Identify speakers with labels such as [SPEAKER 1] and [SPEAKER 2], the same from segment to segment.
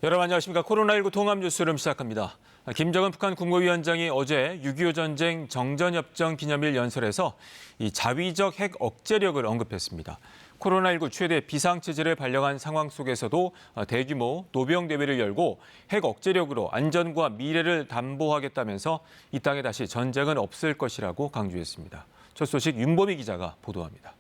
[SPEAKER 1] 여러분 안녕하십니까. 코로나19 통합 뉴스룸 시작합니다. 김정은 북한 국무위원장이 어제 6.25 전쟁 정전협정 기념일 연설에서 이 자위적 핵 억제력을 언급했습니다. 코로나19 최대 비상체제를 발령한 상황 속에서도 대규모 노병대회를 열고 핵 억제력으로 안전과 미래를 담보하겠다면서 이 땅에 다시 전쟁은 없을 것이라고 강조했습니다. 첫 소식 윤보미 기자가 보도합니다.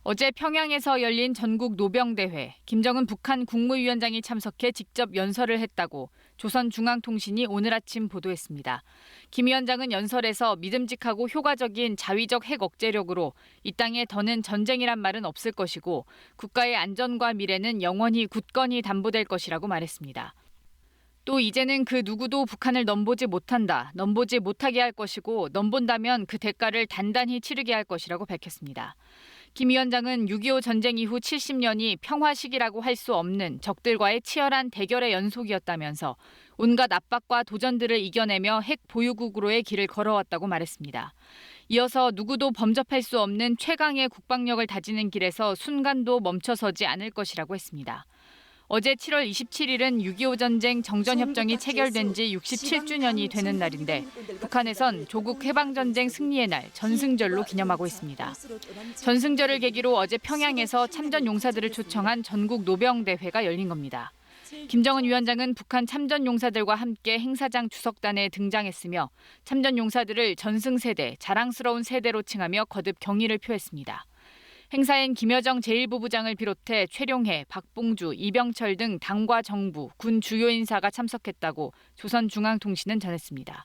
[SPEAKER 2] 어제 평양에서 열린 전국 노병대회, 김정은 북한 국무위원장이 참석해 직접 연설을 했다고 조선중앙통신이 오늘 아침 보도했습니다. 김 위원장은 연설에서 믿음직하고 효과적인 자위적 핵 억제력으로 이 땅에 더는 전쟁이란 말은 없을 것이고 국가의 안전과 미래는 영원히 굳건히 담보될 것이라고 말했습니다. 또 이제는 그 누구도 북한을 넘보지 못한다, 넘보지 못하게 할 것이고 넘본다면 그 대가를 단단히 치르게 할 것이라고 밝혔습니다. 김 위원장은 6.25 전쟁 이후 70년이 평화 시기라고 할 수 없는 적들과의 치열한 대결의 연속이었다면서 온갖 압박과 도전들을 이겨내며 핵 보유국으로의 길을 걸어왔다고 말했습니다. 이어서 누구도 범접할 수 없는 최강의 국방력을 다지는 길에서 순간도 멈춰서지 않을 것이라고 했습니다. 어제 7월 27일은 6.25 전쟁 정전협정이 체결된 지 67주년이 되는 날인데 북한에선 조국 해방전쟁 승리의 날 전승절로 기념하고 있습니다. 전승절을 계기로 어제 평양에서 참전용사들을 초청한 전국 노병대회가 열린 겁니다. 김정은 위원장은 북한 참전용사들과 함께 행사장 주석단에 등장했으며 참전용사들을 전승세대, 자랑스러운 세대로 칭하며 거듭 경의를 표했습니다. 행사엔 김여정 제1부부장을 비롯해 최룡해, 박봉주, 이병철 등 당과 정부, 군 주요 인사가 참석했다고 조선중앙통신은 전했습니다.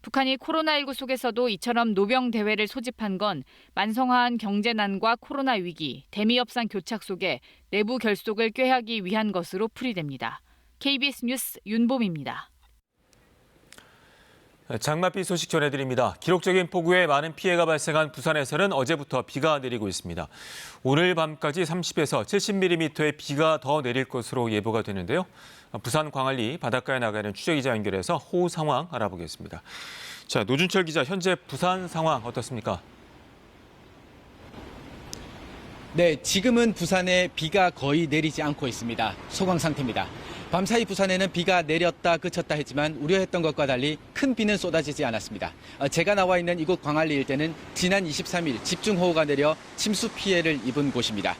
[SPEAKER 2] 북한이 코로나19 속에서도 이처럼 노병대회를 소집한 건 만성화한 경제난과 코로나 위기, 대미협상 교착 속에 내부 결속을 꾀하기 위한 것으로 풀이됩니다. KBS 뉴스 윤봄입니다.
[SPEAKER 1] 장맛비 소식 전해드립니다. 기록적인 폭우에 많은 피해가 발생한 부산에서는 어제부터 비가 내리고 있습니다. 오늘 밤까지 30에서 70mm의 비가 더 내릴 것으로 예보가 되는데요. 부산 광안리 바닷가에 나가는 취재기자 연결해서 호우 상황 알아보겠습니다. 자, 노준철 기자, 현재 부산 상황 어떻습니까?
[SPEAKER 3] 네, 지금은 부산에 비가 거의 내리지 않고 있습니다. 소강 상태입니다. 밤사이 부산에는 비가 내렸다 그쳤다 했지만 우려했던 것과 달리 큰 비는 쏟아지지 않았습니다. 제가 나와 있는 이곳 광안리 일대는 지난 23일 집중호우가 내려 침수 피해를 입은 곳입니다.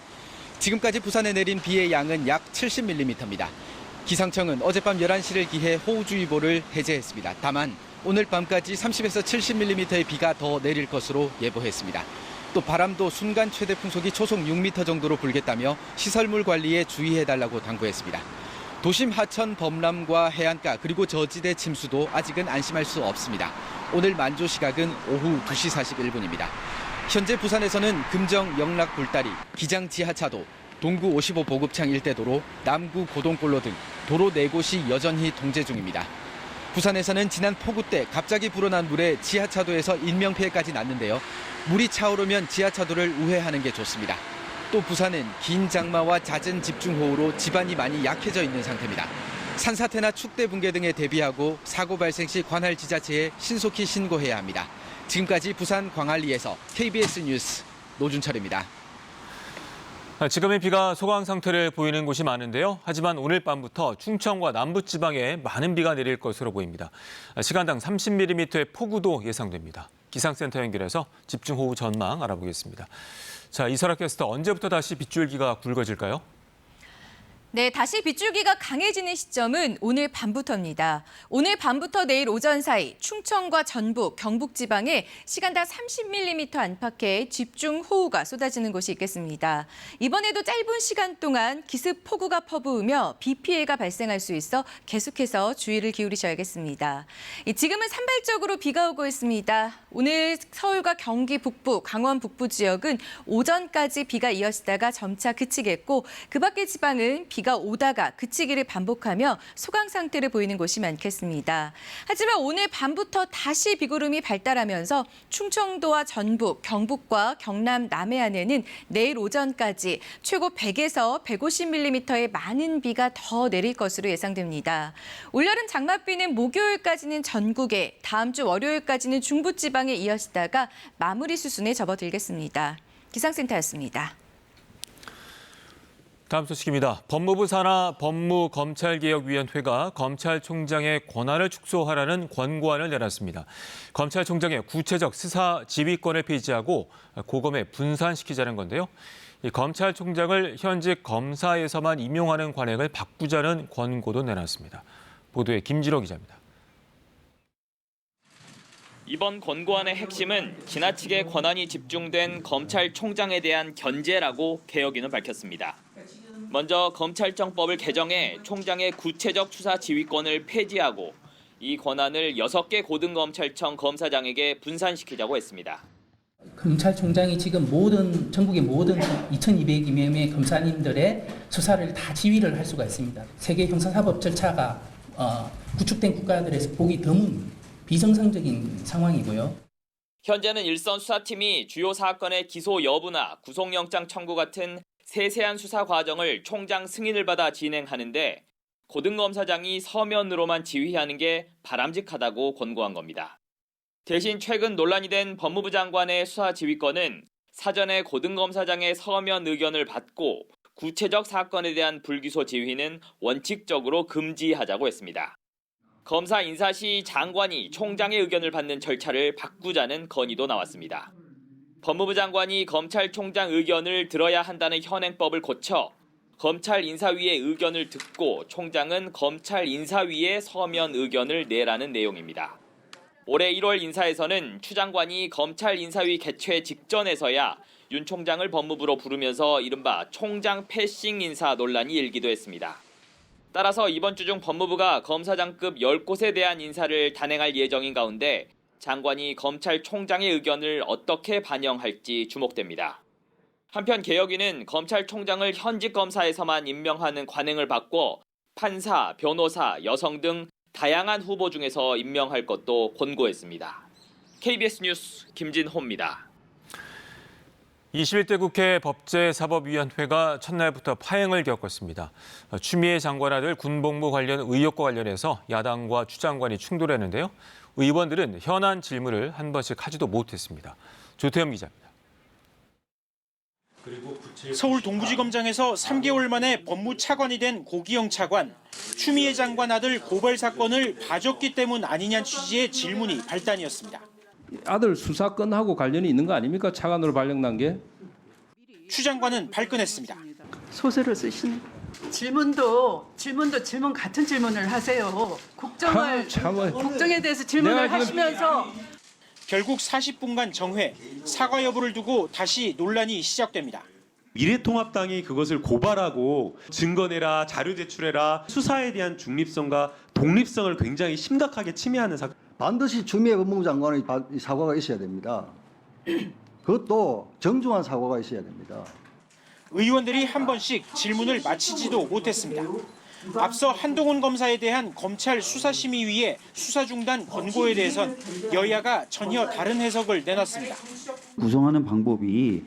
[SPEAKER 3] 지금까지 부산에 내린 비의 양은 약 70mm입니다. 기상청은 어젯밤 11시를 기해 호우주의보를 해제했습니다. 다만 오늘 밤까지 30에서 70mm의 비가 더 내릴 것으로 예보했습니다. 또 바람도 순간 최대 풍속이 초속 6m 정도로 불겠다며 시설물 관리에 주의해달라고 당부했습니다. 도심 하천 범람과 해안가 그리고 저지대 침수도 아직은 안심할 수 없습니다. 오늘 만조 시각은 오후 2시 41분입니다. 현재 부산에서는 금정 영락 굴다리, 기장 지하차도, 동구 55 보급창 일대 도로, 남구 고동골로 등 도로 4곳이 여전히 통제 중입니다. 부산에서는 지난 폭우 때 갑자기 불어난 물에 지하차도에서 인명피해까지 났는데요. 물이 차오르면 지하차도를 우회하는 게 좋습니다. 또 부산은 긴 장마와 잦은 집중호우로 지반이 많이 약해져 있는 상태입니다. 산사태나 축대 붕괴 등에 대비하고 사고 발생 시 관할 지자체에 신속히 신고해야 합니다. 지금까지 부산 광안리에서 KBS 뉴스 노준철입니다.
[SPEAKER 1] 지금의 비가 소강 상태를 보이는 곳이 많은데요. 하지만 오늘 밤부터 충청과 남부지방에 많은 비가 내릴 것으로 보입니다. 시간당 30mm의 폭우도 예상됩니다. 기상센터 연결해서 집중호우 전망 알아보겠습니다. 자, 이설아 캐스터, 언제부터 다시 빗줄기가 굵어질까요?
[SPEAKER 4] 네, 다시 빗줄기가 강해지는 시점은 오늘 밤부터입니다. 오늘 밤부터 내일 오전 사이 충청과 전북, 경북 지방에 시간당 30mm 안팎의 집중호우가 쏟아지는 곳이 있겠습니다. 이번에도 짧은 시간 동안 기습 폭우가 퍼부으며 비 피해가 발생할 수 있어 계속해서 주의를 기울이셔야겠습니다. 지금은 산발적으로 비가 오고 있습니다. 오늘 서울과 경기 북부, 강원 북부 지역은 오전까지 비가 이어지다가 점차 그치겠고 그 밖의 지방은 비가 오다가 그치기를 반복하며 소강 상태를 보이는 곳이 많겠습니다. 하지만 오늘 밤부터 다시 비구름이 발달하면서 충청도와 전북, 경북과 경남 남해안에는 내일 오전까지 최고 100에서 150mm의 많은 비가 더 내릴 것으로 예상됩니다. 올여름 장맛비는 목요일까지는 전국에, 다음 주 월요일까지는 중부지방에 이어지다가 마무리 수순에 접어들겠습니다. 기상센터였습니다.
[SPEAKER 1] 다음 소식입니다. 법무부 산하 법무검찰개혁위원회가 검찰총장의 권한을 축소하라는 권고안을 내놨습니다. 검찰총장의 구체적 수사 지휘권을 폐지하고 고검에 분산시키자는 건데요. 이 검찰총장을 현직 검사에서만 임용하는 관행을 바꾸자는 권고도 내놨습니다. 보도에 김진호 기자입니다.
[SPEAKER 5] 이번 권고안의 핵심은 지나치게 권한이 집중된 검찰총장에 대한 견제라고 개혁위는 밝혔습니다. 먼저 검찰청법을 개정해 총장의 구체적 수사 지휘권을 폐지하고 이 권한을 6개 고등검찰청 검사장에게 분산시키자고 했습니다.
[SPEAKER 6] 검찰총장이 지금 전국의 모든 2,200여 명의 검사님들의 수사를 다 지휘를 할 수가 있습니다. 세계 형사사법 절차가 구축된 국가들에서 보기 드문 비정상적인 상황이고요.
[SPEAKER 5] 현재는 일선 수사팀이 주요 사건의 기소 여부나 구속영장 청구 같은 세세한 수사 과정을 총장 승인을 받아 진행하는데 고등검사장이 서면으로만 지휘하는 게 바람직하다고 권고한 겁니다. 대신 최근 논란이 된 법무부 장관의 수사 지휘권은 사전에 고등검사장의 서면 의견을 받고 구체적 사건에 대한 불기소 지휘는 원칙적으로 금지하자고 했습니다. 검사 인사 시 장관이 총장의 의견을 받는 절차를 바꾸자는 건의도 나왔습니다. 법무부 장관이 검찰총장 의견을 들어야 한다는 현행법을 고쳐 검찰 인사위의 의견을 듣고 총장은 검찰 인사위의 서면 의견을 내라는 내용입니다. 올해 1월 인사에서는 추 장관이 검찰 인사위 개최 직전에서야 윤 총장을 법무부로 부르면서 이른바 총장 패싱 인사 논란이 일기도 했습니다. 따라서 이번 주 중 법무부가 검사장급 10곳에 대한 인사를 단행할 예정인 가운데 장관이 검찰총장의 의견을 어떻게 반영할지 주목됩니다. 한편 개혁위는 검찰총장을 현직 검사에서만 임명하는 관행을 바꿔 판사, 변호사, 여성 등 다양한 후보 중에서 임명할 것도 권고했습니다. KBS 뉴스 김진호입니다.
[SPEAKER 1] 21대 국회 법제사법위원회가 첫날부터 파행을 겪었습니다. 추미애 장관 아들 군복무 관련 의혹과 관련해서 야당과 추 장관이 충돌했는데요. 의원들은 현안 질문을 한 번씩 하지도 못했습니다. 조태현 기자입니다.
[SPEAKER 7] 서울 동부지검장에서 3개월 만에 법무차관이 된 고기영 차관. 추미애 장관 아들 고발 사건을 봐줬기 때문 아니냐는 취지의 질문이 발단이었습니다.
[SPEAKER 8] 아들 수사건하고 관련이 있는 거 아닙니까? 차관으로 발령난 게.
[SPEAKER 7] 추 장관은 발끈했습니다.
[SPEAKER 9] 소설을 쓰시네. 질문도 질문 같은 질문을 하세요. 국정에 대해서 질문을 하시면서
[SPEAKER 7] 결국 40분간 정회, 사과 여부를 두고 다시 논란이 시작됩니다.
[SPEAKER 10] 미래통합당이 그것을 고발하고 증거 내라, 자료 제출해라, 수사에 대한 중립성과 독립성을 굉장히 심각하게 침해하는 사건.
[SPEAKER 11] 반드시 추미애 법무부 장관의 사과가 있어야 됩니다. 그것도 정중한 사과가 있어야 됩니다.
[SPEAKER 7] 의원들이 한 번씩 질문을 마치지도 못했습니다. 앞서 한동훈 검사에 대한 검찰 수사심의위의 수사 중단 권고에 대해선 여야가 전혀 다른 해석을 내놨습니다.
[SPEAKER 12] 구성하는 방법이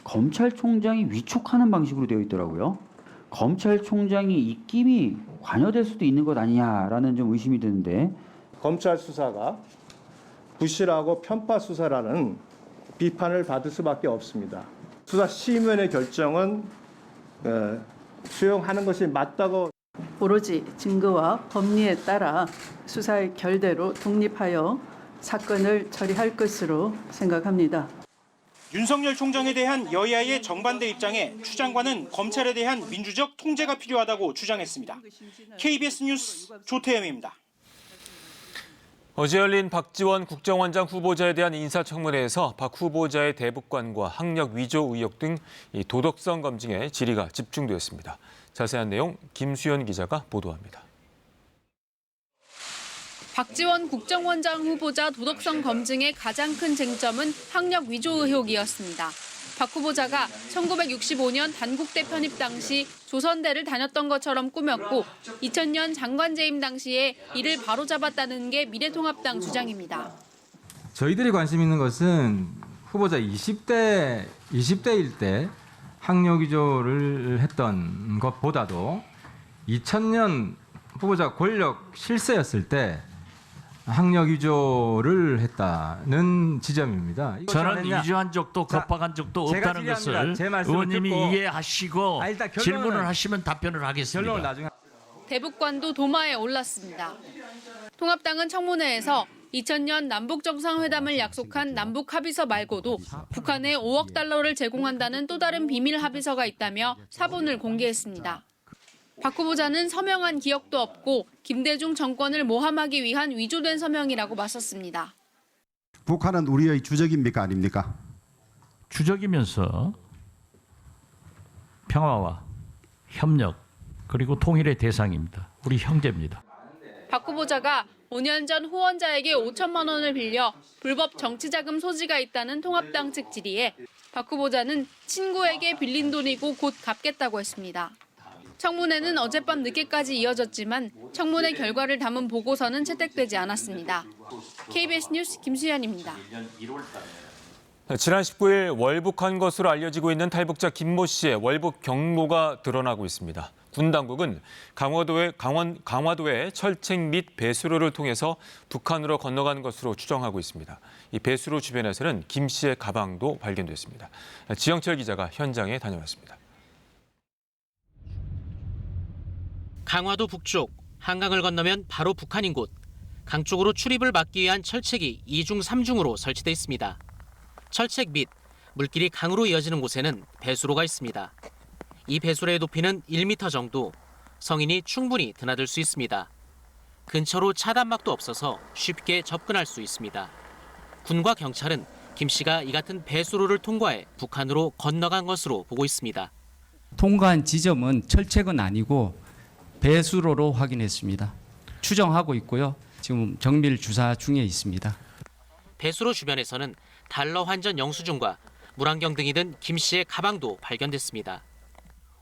[SPEAKER 12] 검찰총장이 위촉하는 방식으로 되어 있더라고요. 검찰총장이 입김이 관여될 수도 있는 것 아니냐라는 좀 의심이 드는데
[SPEAKER 13] 검찰 수사가 부실하고 편파 수사라는 비판을 받을 수밖에 없습니다. 수사심의위원회 결정은 수용하는 것이 맞다고.
[SPEAKER 9] 오로지 증거와 법리에 따라 수사의 결대로 독립하여 사건을 처리할 것으로 생각합니다.
[SPEAKER 7] 윤석열 총장에 대한 여야의 정반대 입장에 추 장관은 검찰에 대한 민주적 통제가 필요하다고 주장했습니다. KBS 뉴스 조태현입니다.
[SPEAKER 1] 어제 열린 박지원 국정원장 후보자에 대한 인사청문회에서 박 후보자의 대북관과 학력 위조 의혹 등 도덕성 검증에 질의가 집중되었습니다. 자세한 내용 김수연 기자가 보도합니다.
[SPEAKER 2] 박지원 국정원장 후보자 도덕성 검증의 가장 큰 쟁점은 학력 위조 의혹이었습니다. 박 후보자가 1965년 단국대 편입 당시 조선대를 다녔던 것처럼 꾸몄고 2000년 장관 재임 당시에 이를 바로잡았다는 게 미래통합당 주장입니다.
[SPEAKER 14] 저희들이 관심 있는 것은 후보자 20대일 때 학력 위조를 했던 것보다도 2000년 후보자 권력 실세였을 때 학력 위조를 했다는 지점입니다.
[SPEAKER 15] 저는 위조한 적도 겁박한 적도 없다는 것을 의원님이 이해하시고 질문을 하시면 답변을 하겠습니다.
[SPEAKER 2] 대북관도 도마에 올랐습니다. 통합당은 청문회에서 2000년 남북정상회담을 약속한 남북합의서 말고도 북한에 5억 달러를 제공한다는 또 다른 비밀 합의서가 있다며 사본을 공개했습니다. 박 후보자는 서명한 기억도 없고 김대중 정권을 모함하기 위한 위조된 서명이라고 맞섰습니다.
[SPEAKER 16] 북한은 우리의 주적입니까 아닙니까?
[SPEAKER 15] 주적이면서 평화와 협력 그리고 통일의 대상입니다. 우리 형제입니다.
[SPEAKER 2] 박 후보자가 5년 전 후원자에게 5천만 원을 빌려 불법 정치자금 소지가 있다는 통합당 측 질의에 박 후보자는 친구에게 빌린 돈이고 곧 갚겠다고 했습니다. 청문회는 어젯밤 늦게까지 이어졌지만 청문회 결과를 담은 보고서는 채택되지 않았습니다. KBS 뉴스 김수현입니다.
[SPEAKER 1] 지난 19일 월북한 것으로 알려지고 있는 탈북자 김모 씨의 월북 경로가 드러나고 있습니다. 군 당국은 강화도의 철책 및 배수로를 통해서 북한으로 건너간 것으로 추정하고 있습니다. 이 배수로 주변에서는 김 씨의 가방도 발견됐습니다. 지영철 기자가 현장에 다녀왔습니다.
[SPEAKER 17] 강화도 북쪽, 한강을 건너면 바로 북한인 곳. 강 쪽으로 출입을 막기 위한 철책이 2중 3중으로 설치돼 있습니다. 철책 및 물길이 강으로 이어지는 곳에는 배수로가 있습니다. 이 배수로의 높이는 1m 정도, 성인이 충분히 드나들 수 있습니다. 근처로 차단막도 없어서 쉽게 접근할 수 있습니다. 군과 경찰은 김 씨가 이 같은 배수로를 통과해 북한으로 건너간 것으로 보고 있습니다.
[SPEAKER 18] 통과한 지점은 철책은 아니고 배수로로 확인했습니다. 추정하고 있고요. 지금 정밀 주사 중에 있습니다.
[SPEAKER 17] 배수로 주변에서는 달러 환전 영수증과 물안경 등이 든 김 씨의 가방도 발견됐습니다.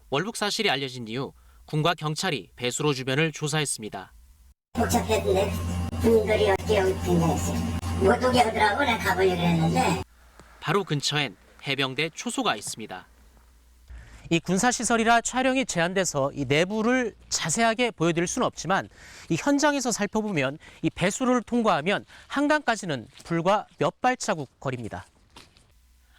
[SPEAKER 17] 월북 사실이 알려진 이후 군과 경찰이 배수로 주변을 조사했습니다.
[SPEAKER 19] 복잡했는데 군인들이 어떻게 등장했어요. 못 오게 하더라고. 내가 가보려고 했는데.
[SPEAKER 17] 바로 근처엔 해병대 초소가 있습니다. 이 군사시설이라 촬영이 제한돼서 이 내부를 자세하게 보여드릴 수는 없지만 이 현장에서 살펴보면 이 배수로를 통과하면 한강까지는 불과 몇 발자국 거리입니다.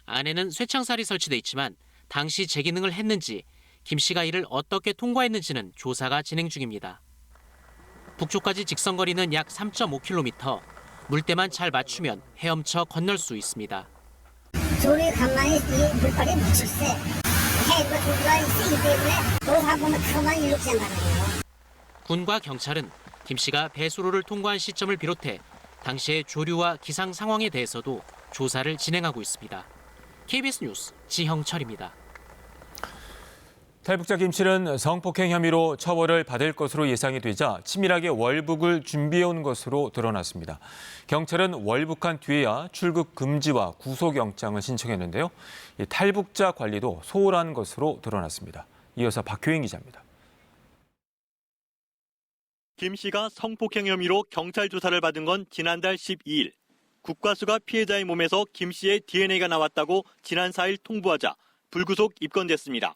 [SPEAKER 17] 안에는 쇠창살이 설치돼 있지만 당시 재기능을 했는지 김 씨가 이를 어떻게 통과했는지는 조사가 진행 중입니다. 북쪽까지 직선거리는 약 3.5km, 물때만 잘 맞추면 헤엄쳐 건널 수 있습니다.
[SPEAKER 19] 조리 간만에 이 물발이 무척 세. 해가 조리가 세기 때문에 조사 보면 가만히 이렇게 생각해요.
[SPEAKER 17] 군과 경찰은 김 씨가 배수로를 통과한 시점을 비롯해 당시의 조류와 기상 상황에 대해서도 조사를 진행하고 있습니다. KBS 뉴스 지형철입니다.
[SPEAKER 1] 탈북자 김 씨는 성폭행 혐의로 처벌을 받을 것으로 예상이 되자 치밀하게 월북을 준비해온 것으로 드러났습니다. 경찰은 월북한 뒤에야 출국 금지와 구속영장을 신청했는데요. 이 탈북자 관리도 소홀한 것으로 드러났습니다. 이어서 박효인 기자입니다.
[SPEAKER 20] 김 씨가 성폭행 혐의로 경찰 조사를 받은 건 지난달 12일. 국과수가 피해자의 몸에서 김 씨의 DNA가 나왔다고 지난 4일 통보하자 불구속 입건됐습니다.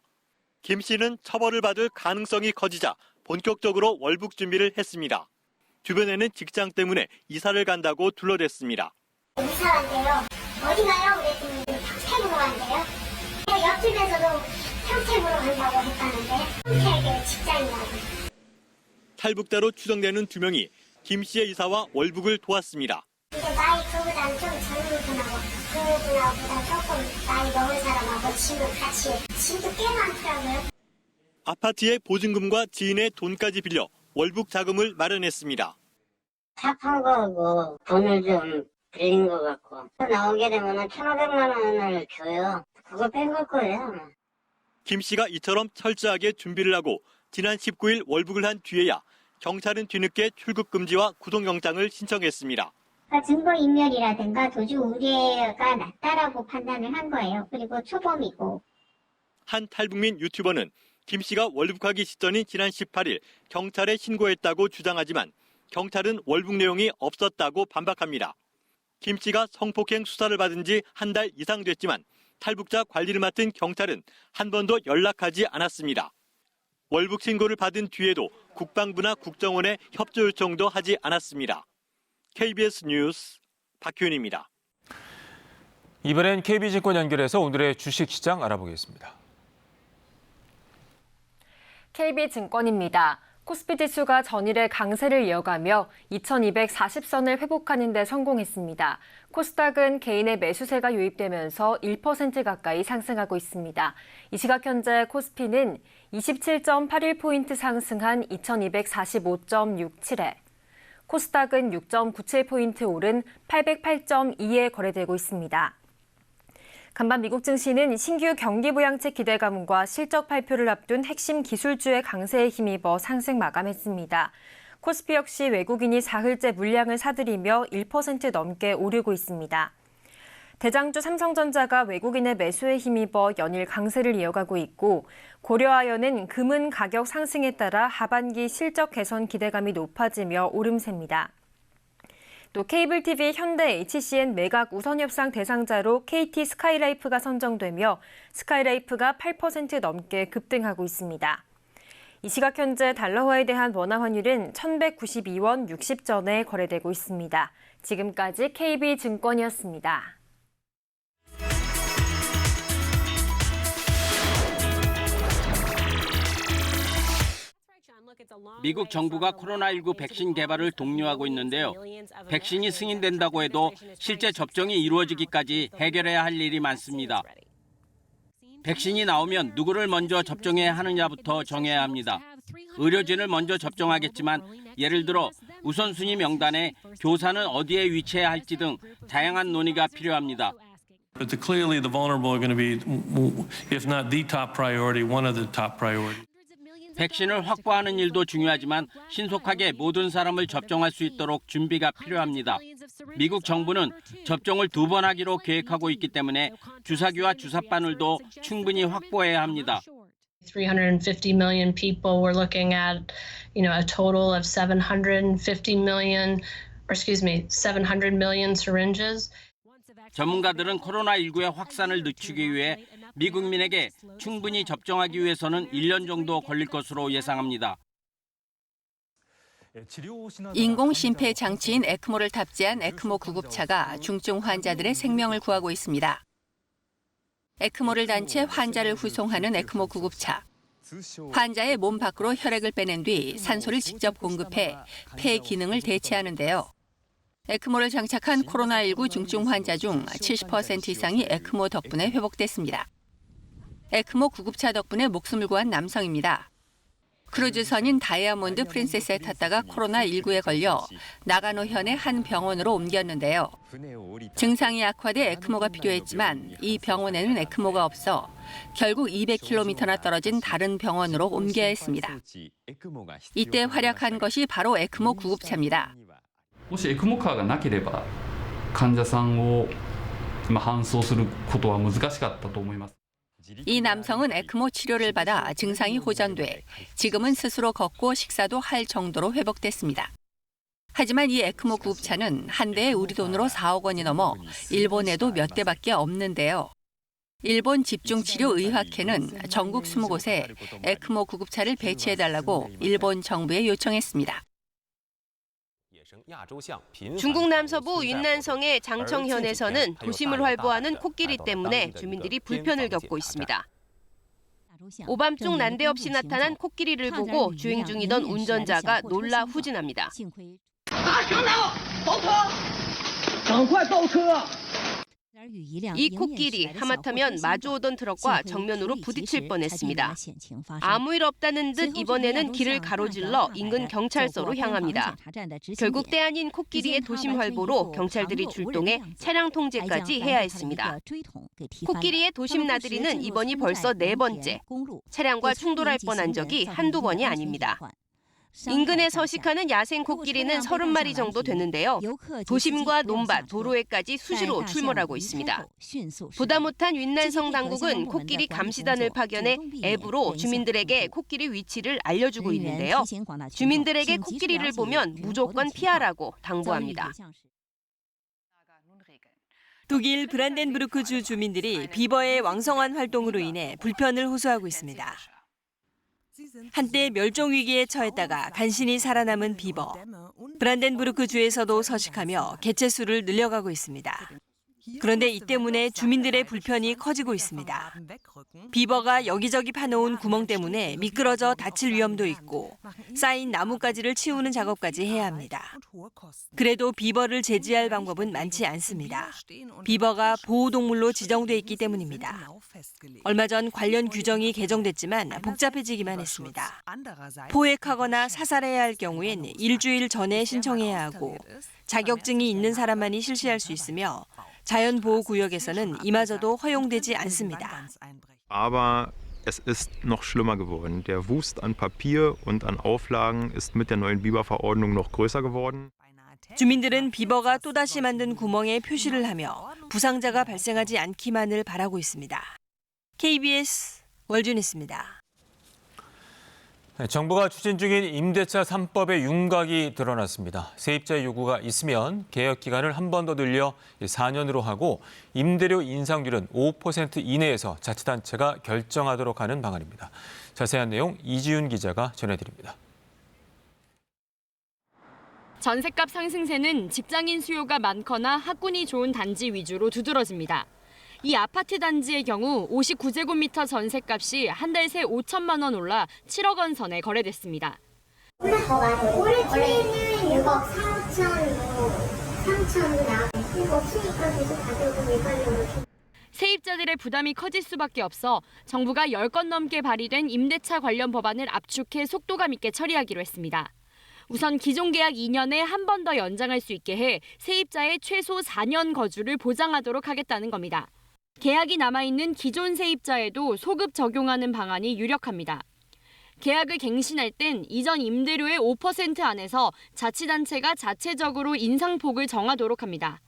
[SPEAKER 20] 김 씨는 처벌을 받을 가능성이 커지자 본격적으로 월북 준비를 했습니다. 주변에는 직장 때문에 이사를 간다고 둘러댔습니다.
[SPEAKER 19] 이사 간대요. 어디 가요? 그랬더니 평택으로 간대요. 옆집에서도 평택으로 간다고 했다는데 평택에 직장이라고.
[SPEAKER 20] 탈북자로 추정되는 2명이 김 씨의 이사와 월북을 도왔습니다.
[SPEAKER 19] 근데 나이 그보다는 좀 젊은 분하고 그분하고보다 조금 나이 먹은 사람하고 짐을 같이 짐도 꽤 많더라고요.
[SPEAKER 20] 아파트의 보증금과 지인의 돈까지 빌려 월북 자금을 마련했습니다.
[SPEAKER 19] 착한 거 뭐 돈을 좀 빌린 것 같고 나오게 되면 1,500만 원을 줘요. 그거 뺀 걸 거예요.
[SPEAKER 20] 김 씨가 이처럼 철저하게 준비를 하고 지난 19일 월북을 한 뒤에야 경찰은 뒤늦게 출국 금지와 구속영장을 신청했습니다.
[SPEAKER 19] 증거인멸이라든가 도주 우려가 낮다라고 판단을 한 거예요. 그리고 초범이고.
[SPEAKER 20] 한 탈북민 유튜버는 김 씨가 월북하기 직전인 지난 18일 경찰에 신고했다고 주장하지만 경찰은 월북 내용이 없었다고 반박합니다. 김 씨가 성폭행 수사를 받은 지 한 달 이상 됐지만 탈북자 관리를 맡은 경찰은 한 번도 연락하지 않았습니다. 월북 신고를 받은 뒤에도 국방부나 국정원에 협조 요청도 하지 않았습니다. KBS 뉴스 박효은입니다.
[SPEAKER 1] 이번엔 KB증권 연결해서 오늘의 주식시장 알아보겠습니다.
[SPEAKER 21] KB증권입니다. 코스피 지수가 전일의 강세를 이어가며 2240선을 회복하는 데 성공했습니다. 코스닥은 개인의 매수세가 유입되면서 1% 가까이 상승하고 있습니다. 이 시각 현재 코스피는 27.81포인트 상승한 2245.67에 코스닥은 6.97포인트 오른 808.2에 거래되고 있습니다. 간밤 미국 증시는 신규 경기 부양책 기대감과 실적 발표를 앞둔 핵심 기술주의 강세에 힘입어 상승 마감했습니다. 코스피 역시 외국인이 사흘째 물량을 사들이며 1% 넘게 오르고 있습니다. 대장주 삼성전자가 외국인의 매수에 힘입어 연일 강세를 이어가고 있고 고려아연은 금은 가격 상승에 따라 하반기 실적 개선 기대감이 높아지며 오름세입니다. 또 케이블 TV 현대 HCN 매각 우선 협상 대상자로 KT 스카이라이프가 선정되며 스카이라이프가 8% 넘게 급등하고 있습니다. 이 시각 현재 달러화에 대한 원화 환율은 1,192원 60전에 거래되고 있습니다. 지금까지 KB증권이었습니다.
[SPEAKER 22] 미국 정부가 코로나19 백신 개발을 독려하고 있는데요. 백신이 승인된다고 해도 실제 접종이 이루어지기까지 해결해야 할 일이 많습니다. 백신이 나오면 누구를 먼저 접종해야 하느냐부터 정해야 합니다. 의료진을 먼저 접종하겠지만 예를 들어 우선순위 명단에 교사는 어디에 위치해야 할지 등 다양한 논의가 필요합니다.
[SPEAKER 23] But clearly the vulnerable are going to be, if not the top priority, one of the top priorities.
[SPEAKER 22] 백신을 확보하는 일도 중요하지만 신속하게 모든 사람을 접종할 수 있도록 준비가 필요합니다. 미국 정부는 접종을 2번 하기로 계획하고 있기 때문에 주사기와 주사바늘도 충분히 확보해야 합니다.
[SPEAKER 24] 350 million people, we're looking at, a total of 700 million syringes.
[SPEAKER 22] 전문가들은 코로나19의 확산을 늦추기 위해 미국민에게 충분히 접종하기 위해서는 1년 정도 걸릴 것으로 예상합니다.
[SPEAKER 25] 인공 심폐 장치인 에크모를 탑재한 에크모 구급차가 중증 환자들의 생명을 구하고 있습니다. 에크모를 단 채 환자를 후송하는 에크모 구급차. 환자의 몸 밖으로 혈액을 빼낸 뒤 산소를 직접 공급해 폐 기능을 대체하는데요. 에크모를 장착한 코로나19 중증 환자 중 70% 이상이 에크모 덕분에 회복됐습니다. 에크모 구급차 덕분에 목숨을 구한 남성입니다. 크루즈선인 다이아몬드 프린세스에 탔다가 코로나19에 걸려 나가노현의 한 병원으로 옮겼는데요. 증상이 악화돼 에크모가 필요했지만 이 병원에는 에크모가 없어 결국 200km나 떨어진 다른 병원으로 옮겨야 했습니다. 이때 활약한 것이 바로 에크모 구급차입니다.
[SPEAKER 26] もしエクモカーがなければ患者さんを搬送することは難しかったと思います。
[SPEAKER 25] 이 남성은 에크모 치료를 받아 증상이 호전돼 지금은 스스로 걷고 식사도 할 정도로 회복됐습니다. 하지만 이 에크모 구급차는 한 대에 우리 돈으로 4억 원이 넘어 일본에도 몇 대밖에 없는데요. 일본 집중치료의학회는 전국 20곳에 에크모 구급차를 배치해달라고 일본 정부에 요청했습니다.
[SPEAKER 27] 중국 남서부 윤난성의 장청현에서는 도심을 활보하는 코끼리 때문에 주민들이 불편을 겪고 있습니다. 오밤중 난데없이 나타난 코끼리를 보고 주행 중이던 운전자가 놀라 후진합니다. 이 코끼리 하마터면 마주오던 트럭과 정면으로 부딪힐 뻔했습니다. 아무 일 없다는 듯 이번에는 길을 가로질러 인근 경찰서로 향합니다. 결국 때 아닌 코끼리의 도심 활보로 경찰들이 출동해 차량 통제까지 해야 했습니다. 코끼리의 도심 나들이는 이번이 벌써 4번째. 차량과 충돌할 뻔한 적이 한두 번이 아닙니다. 인근에 서식하는 야생 코끼리는 30마리 정도 되는데요. 도심과 논밭, 도로에까지 수시로 출몰하고 있습니다. 보다 못한 윤난성 당국은 코끼리 감시단을 파견해 앱으로 주민들에게 코끼리 위치를 알려주고 있는데요. 주민들에게 코끼리를 보면 무조건 피하라고 당부합니다.
[SPEAKER 28] 독일 브란덴부르크주 주민들이 비버의 왕성한 활동으로 인해 불편을 호소하고 있습니다. 한때 멸종 위기에 처했다가 간신히 살아남은 비버. 브란덴부르크 주에서도 서식하며 개체수를 늘려가고 있습니다. 그런데 이 때문에 주민들의 불편이 커지고 있습니다. 비버가 여기저기 파놓은 구멍 때문에 미끄러져 다칠 위험도 있고 쌓인 나뭇가지를 치우는 작업까지 해야 합니다. 그래도 비버를 제지할 방법은 많지 않습니다. 비버가 보호동물로 지정돼 있기 때문입니다. 얼마 전 관련 규정이 개정됐지만 복잡해지기만 했습니다. 포획하거나 사살해야 할 경우엔 일주일 전에 신청해야 하고 자격증이 있는 사람만이 실시할 수 있으며 자연보호구역에서는 이마저도 허용되지 않습니다.
[SPEAKER 3] Aber es ist noch schlimmer geworden. Der Wust an Papier und an Auflagen ist mit der neuen Biberverordnung noch größer geworden.
[SPEAKER 28] 주민들은 비버가 또다시 만든 구멍에 표시를 하며 부상자가 발생하지 않기만을 바라고 있습니다. KBS 월주니스입니다.
[SPEAKER 1] 정부가 추진 중인 임대차 3법의 윤곽이 드러났습니다. 세입자 요구가 있으면 계약 기간을 한 번 더 늘려 4년으로 하고 임대료 인상률은 5% 이내에서 자치단체가 결정하도록 하는 방안입니다. 자세한 내용 이지윤 기자가 전해드립니다.
[SPEAKER 2] 전셋값 상승세는 직장인 수요가 많거나 학군이 좋은 단지 위주로 두드러집니다. 이 아파트 단지의 경우 59제곱미터 전셋값이 한 달 새 5천만 원 올라 7억 원 선에 거래됐습니다.
[SPEAKER 19] 올해 더 많이 올해 초에는 6억 4천, 3천 나왔고 없으니까 계속 가격은 일반적으로.
[SPEAKER 2] 세입자들의 부담이 커질 수밖에 없어 정부가 10건 넘게 발의된 임대차 관련 법안을 압축해 속도감 있게 처리하기로 했습니다. 우선 기존 계약 2년에 한 번 더 연장할 수 있게 해 세입자의 최소 4년 거주를 보장하도록 하겠다는 겁니다. 계약이 남아있는 기존 세입자에도 소급 적용하는 방안이 유력합니다. 계약을 갱신할 땐 이전 임대료의 5% 안에서 자치단체가 자체적으로 인상폭을 정하도록 합니다.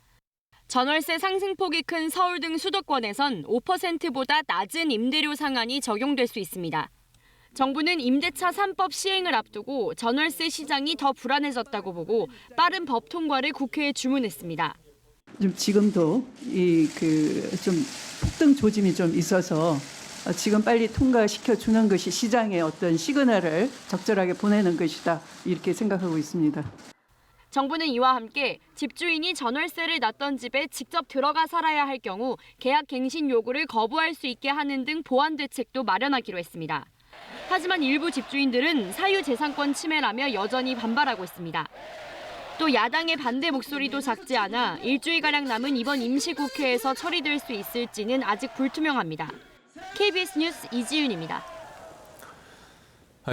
[SPEAKER 2] 전월세 상승폭이 큰 서울 등 수도권에선 5%보다 낮은 임대료 상한이 적용될 수 있습니다. 정부는 임대차 3법 시행을 앞두고 전월세 시장이 더 불안해졌다고 보고 빠른 법 통과를 국회에 주문했습니다.
[SPEAKER 9] 지금도 좀 폭등 조짐이 좀 있어서 지금 빨리 통과시켜 주는 것이 시장에 어떤 시그널을 적절하게 보내는 것이다 이렇게 생각하고 있습니다.
[SPEAKER 2] 정부는 이와 함께 집주인이 전월세를 놨던 집에 직접 들어가 살아야 할 경우 계약 갱신 요구를 거부할 수 있게 하는 등 보완 대책도 마련하기로 했습니다. 하지만 일부 집주인들은 사유재산권 침해라며 여전히 반발하고 있습니다. 또 야당의 반대 목소리도 작지 않아 일주일가량 남은 이번 임시국회에서 처리될 수 있을지는 아직 불투명합니다. KBS 뉴스 이지윤입니다.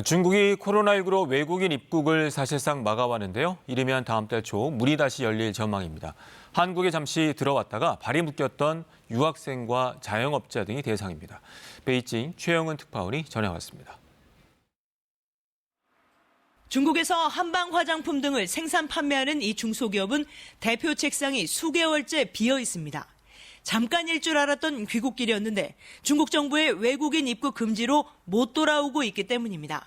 [SPEAKER 1] 중국이 코로나19로 외국인 입국을 사실상 막아왔는데요. 이르면 다음 달 초 문이 다시 열릴 전망입니다. 한국에 잠시 들어왔다가 발이 묶였던 유학생과 자영업자 등이 대상입니다. 베이징 최영은 특파원이 전해왔습니다.
[SPEAKER 4] 중국에서 한방 화장품 등을 생산 판매하는 이 중소기업은 대표 책상이 수개월째 비어 있습니다. 잠깐 일 줄 알았던 귀국길이었는데 중국 정부의 외국인 입국 금지로 못 돌아오고 있기 때문입니다.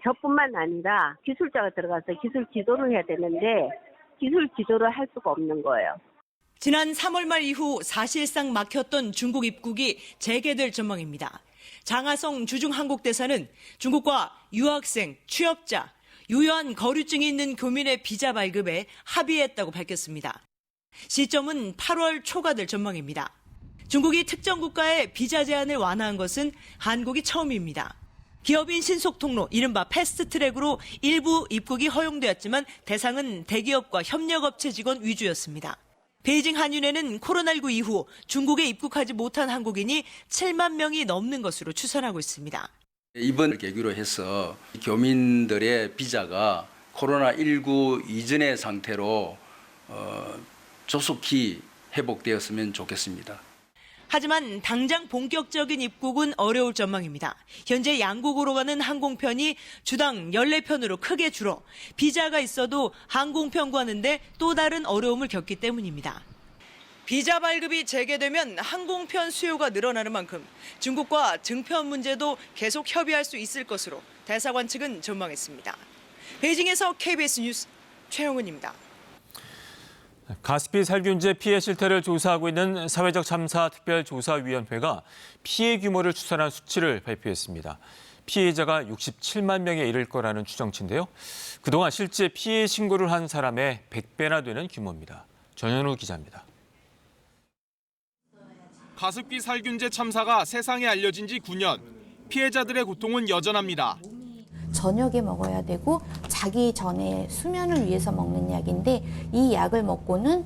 [SPEAKER 5] 저뿐만 아니라 기술자가 들어가서 기술 지도를 해야 되는데 기술 지도를 할 수가 없는 거예요.
[SPEAKER 4] 지난 3월 말 이후 사실상 막혔던 중국 입국이 재개될 전망입니다. 장하성 주중한국대사는 중국과 유학생, 취업자, 유효한 거류증이 있는 교민의 비자 발급에 합의했다고 밝혔습니다. 시점은 8월 초가 될 전망입니다. 중국이 특정 국가의 비자 제한을 완화한 것은 한국이 처음입니다. 기업인 신속통로, 이른바 패스트트랙으로 일부 입국이 허용되었지만 대상은 대기업과 협력업체 직원 위주였습니다. 베이징 한윤회는 코로나19 이후 중국에 입국하지 못한 한국인이 7만 명이 넘는 것으로 추산하고 있습니다.
[SPEAKER 6] 이번 계기로 해서 교민들의 비자가 코로나19 이전의 상태로 조속히 회복되었으면 좋겠습니다.
[SPEAKER 4] 하지만 당장 본격적인 입국은 어려울 전망입니다. 현재 양국으로 가는 항공편이 주당 14편으로 크게 줄어 비자가 있어도 항공편 구하는데 또 다른 어려움을 겪기 때문입니다. 비자 발급이 재개되면 항공편 수요가 늘어나는 만큼 중국과 증편 문제도 계속 협의할 수 있을 것으로 대사관 측은 전망했습니다. 베이징에서 KBS 뉴스 최영은입니다.
[SPEAKER 1] 가습기 살균제 피해 실태를 조사하고 있는 사회적 참사 특별조사위원회가 피해 규모를 추산한 수치를 발표했습니다. 피해자가 67만 명에 이를 거라는 추정치인데요. 그동안 실제 피해 신고를 한 사람의 100배나 되는 규모입니다. 전현우 기자입니다.
[SPEAKER 7] 가습기 살균제 참사가 세상에 알려진 지 9년. 피해자들의 고통은 여전합니다.
[SPEAKER 8] 저녁에 먹어야 되고 자기 전에 수면을 위해서 먹는 약인데 이 약을 먹고는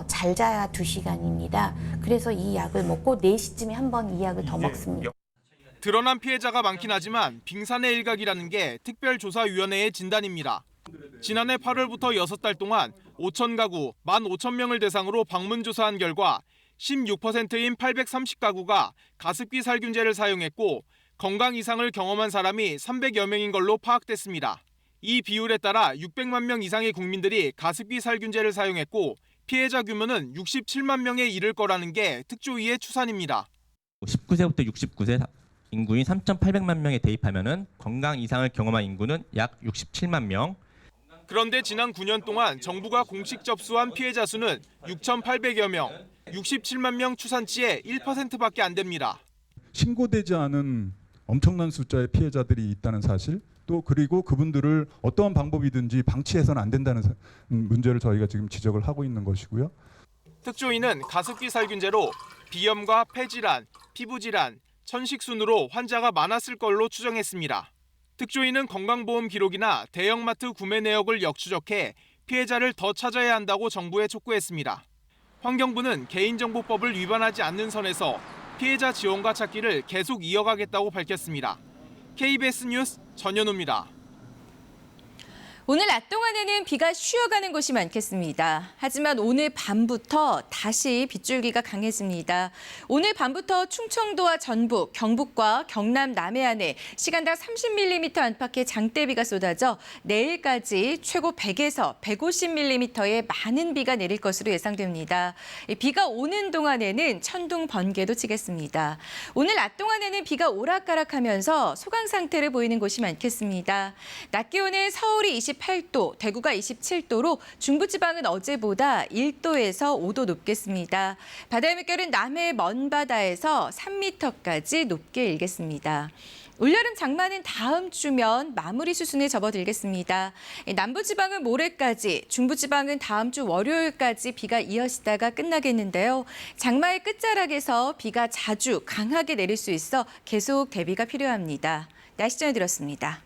[SPEAKER 8] 잘 자야 2시간입니다. 그래서 이 약을 먹고 4시쯤에 한 번 이 약을 더 먹습니다.
[SPEAKER 7] 드러난 피해자가 많긴 하지만 빙산의 일각이라는 게 특별조사위원회의 진단입니다. 지난해 8월부터 6달 동안 5천 가구 15,000명을 대상으로 방문 조사한 결과 16%인 830가구가 가습기 살균제를 사용했고 건강 이상을 경험한 사람이 300여 명인 걸로 파악됐습니다. 이 비율에 따라 600만 명 이상의 국민들이 가습기 살균제를 사용했고 피해자 규모는 67만 명에 이를 거라는 게 특조위의 추산입니다.
[SPEAKER 10] 19세부터 69세 인구인 3,800만 명에 대입하면 건강 이상을 경험한 인구는 약 67만 명.
[SPEAKER 7] 그런데 지난 9년 동안 정부가 공식 접수한 피해자 수는 6,800여 명, 67만 명 추산치의 1%밖에 안 됩니다.
[SPEAKER 11] 신고되지 않은 엄청난 숫자의 피해자들이 있다는 사실, 또 그리고 그분들을 어떠한 방법이든지 방치해서는 안 된다는 문제를 저희가 지금 지적을 하고 있는 것이고요.
[SPEAKER 7] 특조위는 가습기 살균제로 비염과 폐질환, 피부질환, 천식순으로 환자가 많았을 걸로 추정했습니다. 특조위는 건강보험 기록이나 대형마트 구매 내역을 역추적해 피해자를 더 찾아야 한다고 정부에 촉구했습니다. 환경부는 개인정보법을 위반하지 않는 선에서 피해자 지원과 찾기를 계속 이어가겠다고 밝혔습니다. KBS 뉴스 전현우입니다.
[SPEAKER 12] 오늘 낮 동안에는 비가 쉬어가는 곳이 많겠습니다. 하지만 오늘 밤부터 다시 빗줄기가 강해집니다. 오늘 밤부터 충청도와 전북, 경북과 경남 남해안에 시간당 30mm 안팎의 장대비가 쏟아져 내일까지 최고 100에서 150mm의 많은 비가 내릴 것으로 예상됩니다. 비가 오는 동안에는 천둥, 번개도 치겠습니다. 오늘 낮 동안에는 비가 오락가락하면서 소강 상태를 보이는 곳이 많겠습니다. 낮 기온은 서울이 28도, 대구가 27도로 중부지방은 어제보다 1도에서 5도 높겠습니다. 바다의 물결은 남해 먼바다에서 3m까지 높게 일겠습니다. 올여름 장마는 다음 주면 마무리 수순에 접어들겠습니다. 남부지방은 모레까지, 중부지방은 다음 주 월요일까지 비가 이어지다가 끝나겠는데요. 장마의 끝자락에서 비가 자주 강하게 내릴 수 있어 계속 대비가 필요합니다. 날씨 전해드렸습니다.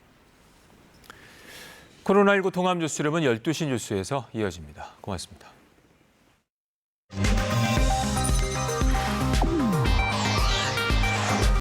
[SPEAKER 1] 코로나19 통합 뉴스룸은 12시 뉴스에서 이어집니다. 고맙습니다.